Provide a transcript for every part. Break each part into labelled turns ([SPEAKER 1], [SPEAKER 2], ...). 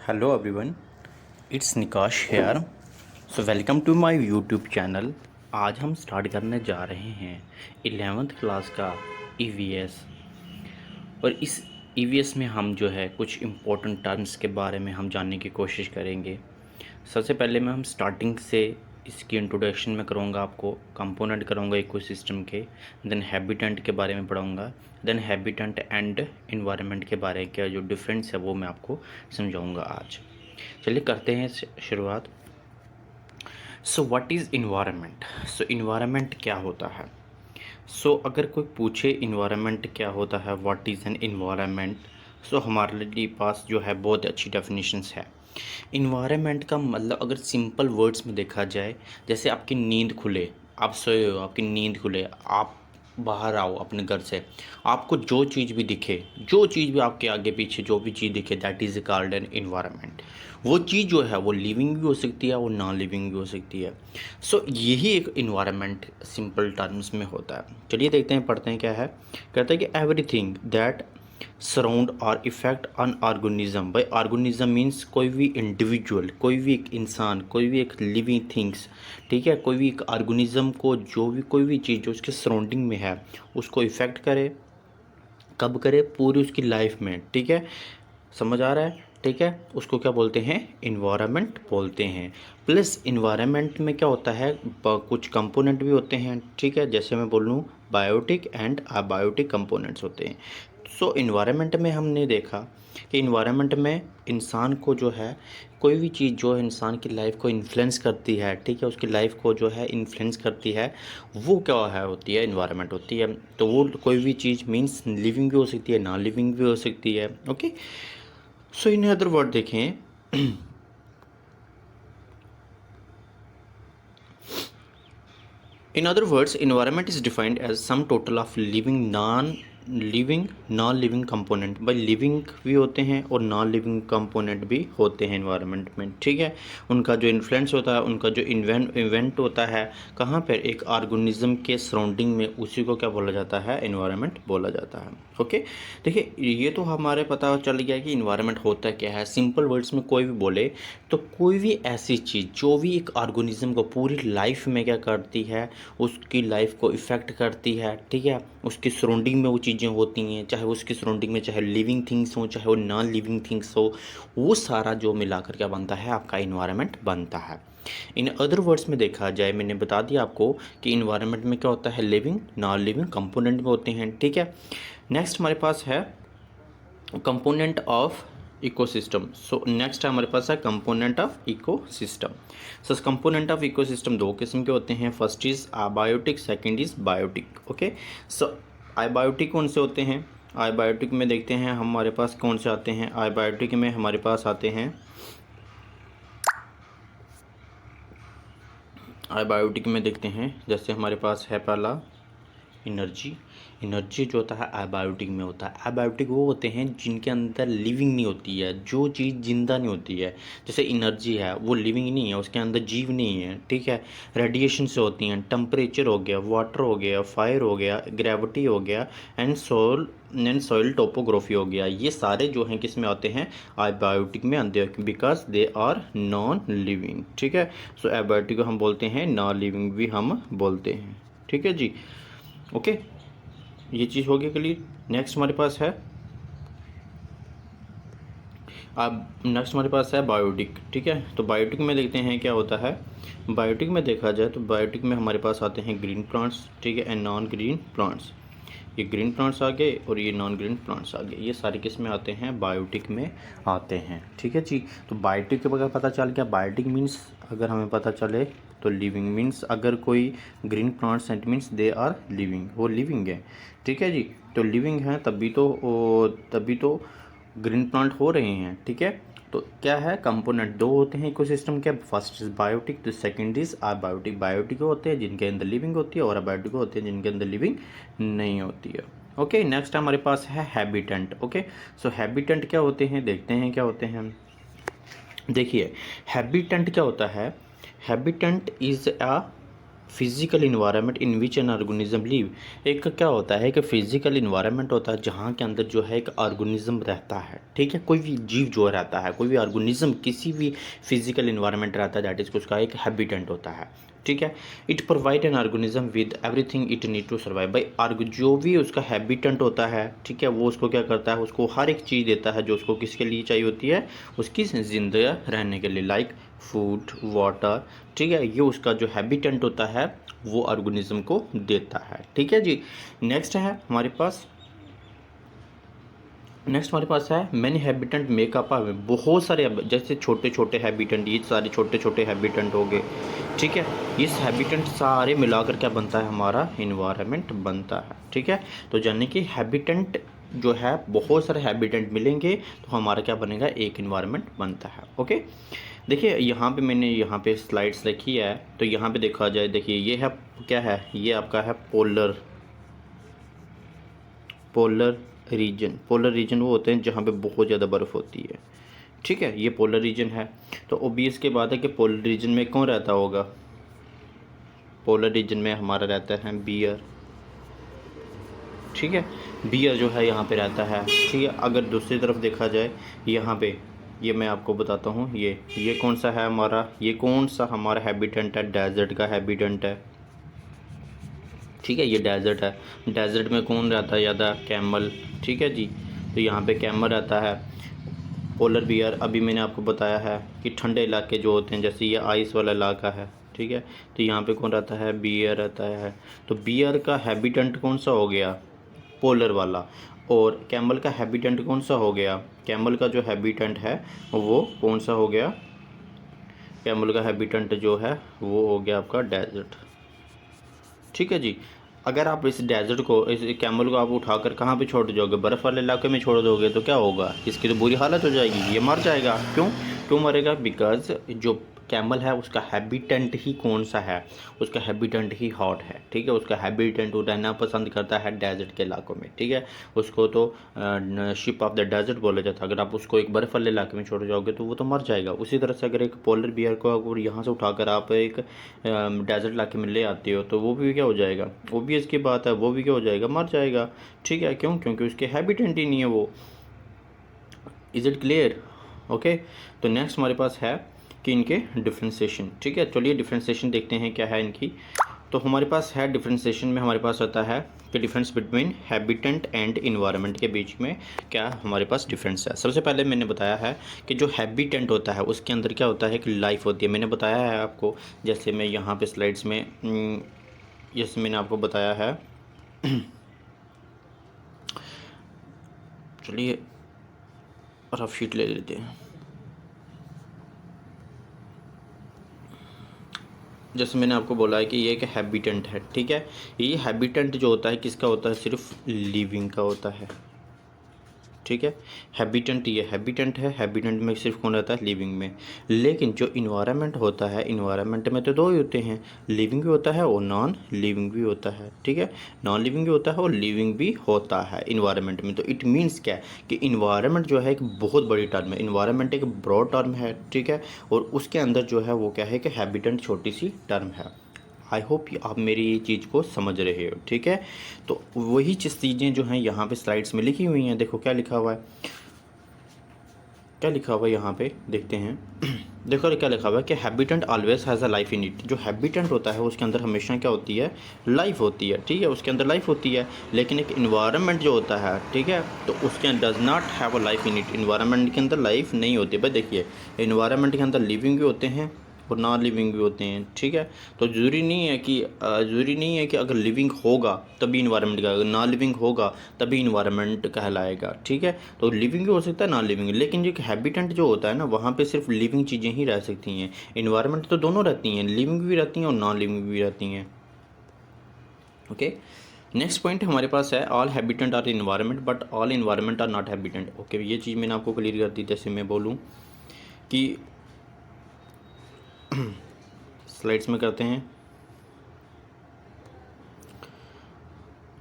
[SPEAKER 1] Hello everyone, it's Nikash here. So welcome to my YouTube channel. आज हम start करने जा रहे हैं 11th क्लास का EVS और इस EVS में हम जो है कुछ इम्पोर्टेंट टर्म्स के बारे में हम जानने की कोशिश करेंगे। सबसे पहले मैं हम स्टार्टिंग से इसकी इंट्रोडक्शन में करूँगा, आपको कंपोनेंट करूँगा इकोसिस्टम के, देन हैबिटेंट के बारे में पढ़ाऊँगा, देन हैबिटेंट एंड इन्वायरमेंट के बारे का जो डिफरेंस है वो मैं आपको समझाऊँगा आज। चलिए करते हैं शुरुआत। So what is environment? So environment क्या होता है? सो अगर कोई पूछे इन्वायरमेंट क्या होता है, व्हाट इज़ एन इन्वायरमेंट, सो हमारे लिए पास जो है बहुत अच्छी डेफिनेशंस है। इन्वायरमेंट का मतलब अगर सिंपल वर्ड्स में देखा जाए, जैसे आपकी नींद खुले, आप सोए हो, आपकी नींद खुले, आप बाहर आओ अपने घर से, आपको जो चीज़ भी दिखे, जो चीज़ भी आपके आगे पीछे जो भी चीज़ दिखे, that is called an environment. वो चीज़ जो है वो लिविंग भी हो सकती है, वो नॉन लिविंग भी हो सकती है। सो यही एक इन्वायरमेंट सिंपल टर्म्स में होता है। चलिए देखते हैं, पढ़ते हैं क्या है। कहता है कि एवरीथिंग दैट सराउंड और effect on organism. By organism means कोई भी इंडिविजुअल, कोई भी एक इंसान, कोई भी एक लिविंग थिंग्स, ठीक है, कोई भी एक ऑर्गेनिज्म को जो भी कोई भी चीज़ जो उसके सराउंडिंग में है उसको इफ़ेक्ट करे। कब करे? पूरी उसकी लाइफ में, ठीक है, समझ आ रहा है, ठीक है। उसको क्या बोलते हैं? इन्वायरमेंट बोलते हैं। प्लस इन्वायरमेंट में क्या होता है, कुछ कंपोनेंट भी होते हैं, ठीक है, जैसे मैं बोल लूँ बायोटिक एंड अबायोटिक कंपोनेंट्स होते हैं। सो इन्वायरमेंट में हमने देखा कि इन्वायरमेंट में इंसान को जो है कोई भी चीज़ जो है इंसान की लाइफ को इन्फ्लुएंस करती है, ठीक है, उसकी लाइफ को जो है इन्फ्लुएंस करती है, वो क्या है होती है? इन्वायरमेंट होती है। तो वो कोई भी चीज़ मीन्स लिविंग भी हो सकती है, नॉन लिविंग भी हो सकती है। Okay, so in other word देखें, in other words, environment is defined as sum total of living, non living component. भाई लिविंग भी होते हैं और नॉन लिविंग कंपोनेंट भी होते हैं इन्वायरमेंट में, ठीक है। उनका जो इन्फ्लुएंस होता है, उनका जो इवेंट होता है, कहाँ पर? एक ऑर्गेनिज्म के सराउंडिंग में, उसी को क्या बोला जाता है? इन्वायरमेंट बोला जाता है। ओके, देखिए ये तो हमारे पता चल गया कि इन्वायरमेंट होता क्या है। सिंपल वर्ड्स में कोई भी बोले तो कोई भी ऐसी चीज़ जो भी एक ऑर्गेनिज्म को पूरी लाइफ में क्या करती है, उसकी लाइफ को इफ़ेक्ट करती है, ठीक है, उसकी सराउंडिंग में वो चीज़ें होती हैं, चाहे उसकी सराउंडिंग में चाहे लिविंग थिंग्स हो चाहे वो नॉन लिविंग थिंग्स हो, वो सारा जो मिलाकर क्या बनता है? आपका इन्वायरमेंट बनता है। इन अदर वर्ड्स में देखा जाए, मैंने बता दिया आपको कि इन्वायरमेंट में क्या होता है, लिविंग नॉन लिविंग कंपोनेंट में होते हैं, ठीक है। नेक्स्ट हमारे पास है component of ecosystem. So next हमारे पास है component of ecosystem. So component of ecosystem दो किस्म के होते हैं, first is abiotic, second is biotic. Okay, so abiotic कौन से होते हैं? अबायोटिक में देखते हैं हमारे पास कौन से आते हैं। अबायोटिक में हमारे पास आते हैं, अबायोटिक में देखते हैं, जैसे हमारे पास है पहला एनर्जी। एनर्जी जो होता है अबायोटिक में होता है। अबायोटिक वो होते हैं जिनके अंदर लिविंग नहीं होती है, जो चीज़ जिंदा नहीं होती है। जैसे एनर्जी है वो लिविंग नहीं है, उसके अंदर जीव नहीं है, ठीक है। रेडिएशन से होती हैं, टेम्परेचर हो गया, वाटर हो गया, फायर हो गया, ग्रेविटी हो गया, एंड सॉइल टोपोग्राफी हो गया। ये सारे जो हैं किस में आते हैं? अबायोटिक में आते हैं, because they are non living, ठीक है। सो अबायोटिक को हम बोलते हैं, नॉन लिविंग भी हम बोलते हैं, ठीक है जी। ओके, ये चीज़ हो गई क्लियर। नेक्स्ट हमारे पास है, अब नेक्स्ट हमारे पास है बायोटिक, ठीक है। तो बायोटिक में देखते हैं क्या होता है। बायोटिक में देखा जाए तो बायोटिक में हमारे पास आते हैं ग्रीन प्लांट्स, ठीक है, एंड नॉन ग्रीन प्लांट्स। ये ग्रीन प्लांट्स आ गए और ये नॉन ग्रीन प्लांट्स आ गए, ये सारे किस में आते हैं? बायोटिक में आते हैं, ठीक है जी। तो बायोटिक के बगैर पता चल गया, बायोटिक मीन्स अगर हमें पता चले तो लिविंग मीन्स अगर कोई green plants and means they are living, वो लिविंग है, ठीक है जी। तो लिविंग है तभी तो ग्रीन प्लांट हो रहे हैं, ठीक है। तो क्या है, कंपोनेंट दो होते हैं इकोसिस्टम के, फर्स्ट इज बायोटिक, तो सेकंड इज अबायोटिक। बायोटिक होते हैं जिनके अंदर लिविंग होती है और अबायोटिक होते हैं जिनके अंदर लिविंग नहीं होती है। ओके, नेक्स्ट हमारे पास है हैबिटेंट। ओके, सो हैबिटेंट क्या होते हैं, देखते हैं क्या होते हैं। देखिए हैबिटेंट क्या होता है। Habitant is a physical environment in which an organism live. एक क्या होता है कि फिजिकल इन्वायरमेंट होता है जहाँ के अंदर जो है एक ऑर्गेनिज्म रहता है, ठीक है, कोई भी जीव जो रहता है, कोई भी ऑर्गेनिज्म किसी भी फिजिकल इन्वायरमेंट रहता है, दैट इज उसका एक हैबिटेंट होता है, ठीक है। It provide an organism with everything it need to survive. भाई जो भी उसका हैबिटेंट होता है, ठीक है, वो उसको क्या करता है, उसको हर एक चीज़ देता है जो उसको किसके लिए चाहिए होती है, उसकी जिंदा रहने के लिए, लाइक फूड, वाटर, ठीक है, ये उसका जो हैबिटेंट होता है वो ऑर्गेनिज्म को देता है, ठीक है जी। नेक्स्ट हमारे पास है मैनी हैबिटेंट मेकअप। बहुत सारे जैसे छोटे छोटे हैबिटेंट, ये सारे छोटे छोटे हैबिटेंट हो गए, ठीक है। इस हैबिटेंट सारे मिलाकर क्या बनता है, हमारा इन्वायरमेंट बनता है, ठीक है। तो यानी कि हैबिटेंट जो है, बहुत सारे हैबिटेंट मिलेंगे तो हमारा क्या बनेगा, एक इन्वायरमेंट बनता है, ओके। देखिए यहाँ पे मैंने यहाँ पे स्लाइड्स रखी है, तो यहाँ पे देखा जाए, देखिए ये है क्या है, ये आपका है पोलर पोलर रीजन वो होते हैं जहाँ पे बहुत ज़्यादा बर्फ़ होती है, ठीक है, ये पोलर रीजन है। तो ओबियस की बात है कि पोलर रीजन में कौन रहता होगा, पोलर रीजन में हमारा रहता है बियर, ठीक है, बियर जो है यहाँ पे रहता है, ठीक है। अगर दूसरी तरफ देखा जाए यहाँ पे, ये मैं आपको बताता हूँ, ये कौन सा है हमारा, ये कौन सा हमारा हैबिटेंट है, डेजर्ट का हैबिटेंट है, ठीक है, ये डेजर्ट है। डेजर्ट में कौन रहता है ज़्यादा, कैमल, ठीक है जी। तो यहाँ पे कैमल रहता है। पोलर बियर अभी मैंने आपको बताया है कि ठंडे इलाके जो होते हैं, जैसे ये आइस वाला इलाका है, ठीक है, तो यहाँ पे कौन रहता है, बियर रहता है। तो बियर का हैबिटेंट कौन सा हो गया, पोलर वाला। और कैमल का हैबिटेंट कौन सा हो गया, कैमल का जो हैबिटेंट है वो कौन सा हो गया, कैमल का हैबिटेंट जो है वो हो गया आपका डेजर्ट, ठीक है जी। अगर आप इस डेजर्ट को, इस कैमल को आप उठाकर कहाँ पे छोड़ दोगे, बर्फ़ वाले इलाके में छोड़ दोगे तो क्या होगा, इसकी तो बुरी हालत हो जाएगी, ये मर जाएगा। क्यों मरेगा, बिकॉज जो कैमल है उसका हैबिटेंट ही कौन सा है, उसका हैबिटेंट ही हॉट है, ठीक है, उसका हैबिटेंट वो रहना पसंद करता है डेजर्ट के इलाकों में, ठीक है। उसको तो शिप ऑफ द डेजर्ट बोला जाता है। अगर आप उसको एक बर्फ़ वाले इलाके में छोड़ जाओगे तो वो तो मर जाएगा। उसी तरह से अगर एक पोलर बियर को अगर यहाँ से उठाकर आप एक डेजर्ट इलाके में ले आते हो तो वो भी क्या हो जाएगा, ओबियस की बात है, वो भी क्या हो जाएगा, मर जाएगा, ठीक है। क्योंकि उसके हैबिटेंट ही नहीं है वो। Is it clear, okay. तो नेक्स्ट हमारे पास है कि इनके डिफ्रेंसिएशन, ठीक है। चलिए डिफ्रेंसिएशन देखते हैं क्या है इनकी। तो हमारे पास है डिफ्रेंसिएशन में हमारे पास आता है कि difference between habitant and environment के बीच में क्या हमारे पास डिफरेंस है। सबसे पहले मैंने बताया है कि जो हैबिटेंट होता है उसके अंदर क्या होता है कि लाइफ होती है। मैंने बताया है आपको, जैसे मैं यहाँ पे स्लाइड्स में जैसे मैंने आपको बताया है चलिए रफ शीट ले लेते हैं। जैसे मैंने आपको बोला है कि ये एक हैबिटेंट है, ठीक है। ये हैबिटेंट जो होता है किसका होता है, सिर्फ लिविंग का होता है, ठीक है। हैबिटेंट ये हैबिटेंट है, हैबिटेंट में सिर्फ कौन रहता है, लिविंग में। लेकिन जो इन्वायरमेंट होता है, इन्वायरमेंट में तो दो ही होते हैं, लिविंग भी होता है और नॉन लिविंग भी होता है, ठीक है। नॉन लिविंग भी होता है और लिविंग भी होता है इन्वायरमेंट में। तो इट मीन्स क्या है कि इन्वायरमेंट जो है एक बहुत बड़ी टर्म है, इन्वायरमेंट एक ब्रॉड टर्म है, ठीक है। और उसके अंदर जो है वो क्या है कि हैबिटेंट छोटी सी टर्म है। आई होप आप मेरी ये चीज़ को समझ रहे हो, ठीक है। तो वही चीज़ें जो हैं यहाँ पे स्लाइड्स में लिखी हुई हैं। देखो क्या लिखा हुआ है, क्या लिखा हुआ है यहाँ पे देखते हैं। देखो क्या लिखा हुआ है कि habitant always has a life in it. जो हैबिटेंट होता है उसके अंदर हमेशा क्या होती है, लाइफ होती है, ठीक है, उसके अंदर लाइफ होती है। लेकिन एक इन्वायरमेंट जो होता है, ठीक है, तो उसके does not have a life in it. Environment के अंदर लाइफ नहीं होती। भाई देखिए, इन्वायरमेंट के अंदर लिविंग भी होते हैं और नॉन लिविंग भी होते हैं, ठीक है। तो ज़रूरी नहीं है कि अगर लिविंग होगा तभी इन्वायरमेंट का, अगर नॉन लिविंग होगा तभी इन्वायरमेंट कहलाएगा, ठीक है। तो लिविंग भी हो सकता है नॉन लिविंग, लेकिन जो हैबिटेंट जो होता है ना, वहाँ पे सिर्फ लिविंग चीज़ें ही रह सकती हैं। इन्वायरमेंट तो दोनों रहती हैं, लिविंग भी रहती हैं और नॉन लिविंग भी रहती हैं, ओके। नेक्स्ट पॉइंट हमारे पास है all habitant are environment but all environment are not habitant. Okay, ये चीज़ मैंने आपको क्लियर कर दी। जैसे मैं बोलूँ कि स्लाइड्स में करते हैं,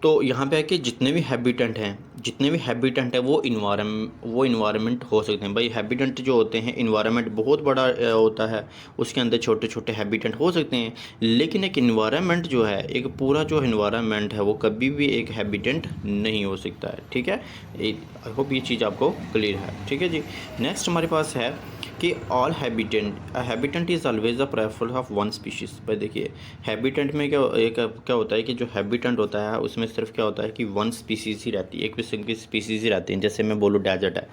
[SPEAKER 1] तो यहाँ पे है कि जितने भी हैबिटेंट हैं, जितने भी हैबिटेंट है वो इन्वायरमेंट हो सकते हैं भाई। हैबिटेंट जो होते हैं, इन्वायरमेंट बहुत बड़ा होता है, उसके अंदर छोटे छोटे हैबिटेंट हो सकते हैं, लेकिन एक इन्वायरमेंट जो है, एक पूरा जो इन्वायरमेंट है वो कभी भी एक हैबिटेंट नहीं हो सकता है। ठीक है, आई होप ये चीज़ आपको क्लियर है। ठीक है जी। नेक्स्ट हमारे पास है कि all habitant is always the prefer of one species. भाई देखिए, हैबिटेंट में क्या होता है कि जो हैबिटेंट होता है उसमें सिर्फ क्या होता है कि वन स्पीसीज़ ही रहती है, एक किस्म की स्पीसीज़ ही रहती है। जैसे मैं बोलूँ डेजर्ट है,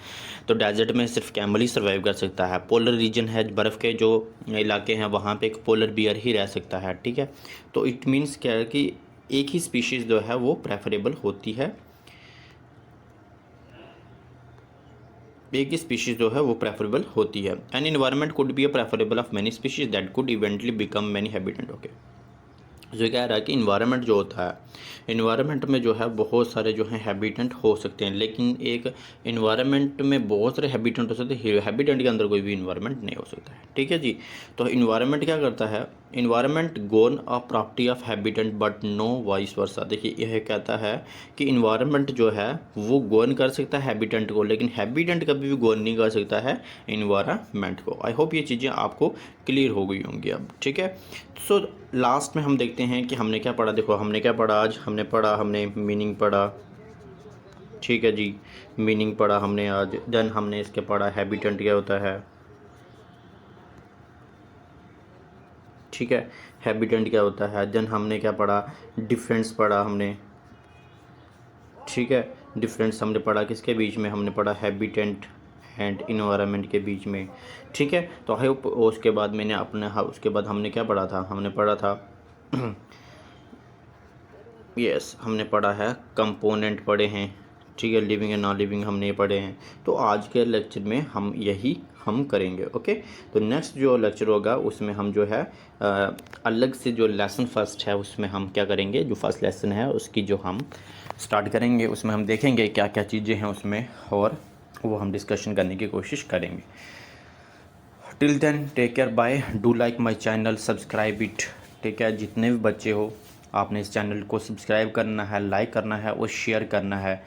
[SPEAKER 1] तो डेजर्ट में सिर्फ कैमल ही सर्वाइव कर सकता है। पोलर रीजन है, बर्फ़ के जो इलाके हैं वहाँ पे एक पोलर बियर ही रह सकता है। ठीक है, तो इट मीन्स क्या है कि एक ही स्पीशीज़ जो है वो प्रेफरेबल होती है, एक ही स्पीशीज़ जो है वो प्रेफरेबल होती है। An environment could be a preferable of many species that could इवेंटली become many habitant. Okay, जो कह रहा है कि इन्वायरमेंट जो होता है, इन्वायरमेंट में जो है बहुत सारे जो हैं हैबिटेंट हो सकते हैं, लेकिन एक इन्वायरमेंट में बहुत सारे हैबिटेंट हो सकते हैं, हैबिटेंट के अंदर कोई भी इन्वायरमेंट नहीं हो सकता है। ठीक है जी। तो इन्वायरमेंट क्या करता है, environment gone a property of habitant but no vice versa. देखिए, यह कहता है कि इन्वायरमेंट जो है वो गोन कर सकता है हैबिटेंट को, लेकिन हैबिटेंट कभी भी गोन नहीं कर सकता है इन्वायरमेंट को। आई होप ये चीज़ें आपको क्लियर हो गई होंगी अब। ठीक है, सो लास्ट में हम देखते हैं कि हमने क्या पढ़ा। देखो, हमने क्या पढ़ा आज, हमने मीनिंग पढ़ा। ठीक है जी, मीनिंग पढ़ा हमने आज। देन हमने इसके पढ़ा हैबिटेंट क्या होता है। ठीक है, हैबिटेंट क्या होता है। देन हमने क्या पढ़ा, डिफरेंस पढ़ा हमने। ठीक है, डिफरेंस हमने पढ़ा किसके बीच में, हमने पढ़ा हैबिटेंट एंड इन्वायरमेंट के बीच में। ठीक है, तो आई होप उसके बाद मैंने अपने उसके बाद हमने क्या पढ़ा था, हमने पढ़ा था यस हमने पढ़ा है कंपोनेंट पढ़े हैं। ठीक है, लिविंग एंड नॉन लिविंग हमने ये पढ़े हैं। तो आज के लेक्चर में हम यही करेंगे। ओके, तो नेक्स्ट जो लेक्चर होगा उसमें हम जो है अलग से जो लेसन फर्स्ट है उसमें हम क्या करेंगे, जो फर्स्ट लेसन है उसकी जो हम स्टार्ट करेंगे, उसमें हम देखेंगे क्या क्या चीज़ें हैं उसमें, और वो हम डिस्कशन करने की कोशिश करेंगे। Till then take care, bye. Do like my channel, subscribe it. ठीक है, जितने भी बच्चे हो आपने इस चैनल को सब्सक्राइब करना है, लाइक करना है और शेयर करना है।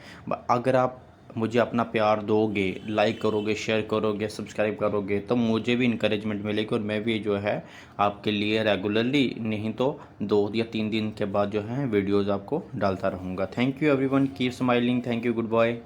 [SPEAKER 1] अगर आप मुझे अपना प्यार दोगे, लाइक करोगे, शेयर करोगे, सब्सक्राइब करोगे, तो मुझे भी इंकरेजमेंट मिलेगी और मैं भी जो है आपके लिए रेगुलरली नहीं तो 2 या 3 दिन के बाद जो है वीडियोज़ आपको डालता रहूँगा। Thank you everyone, keep smiling, thank you, good bye.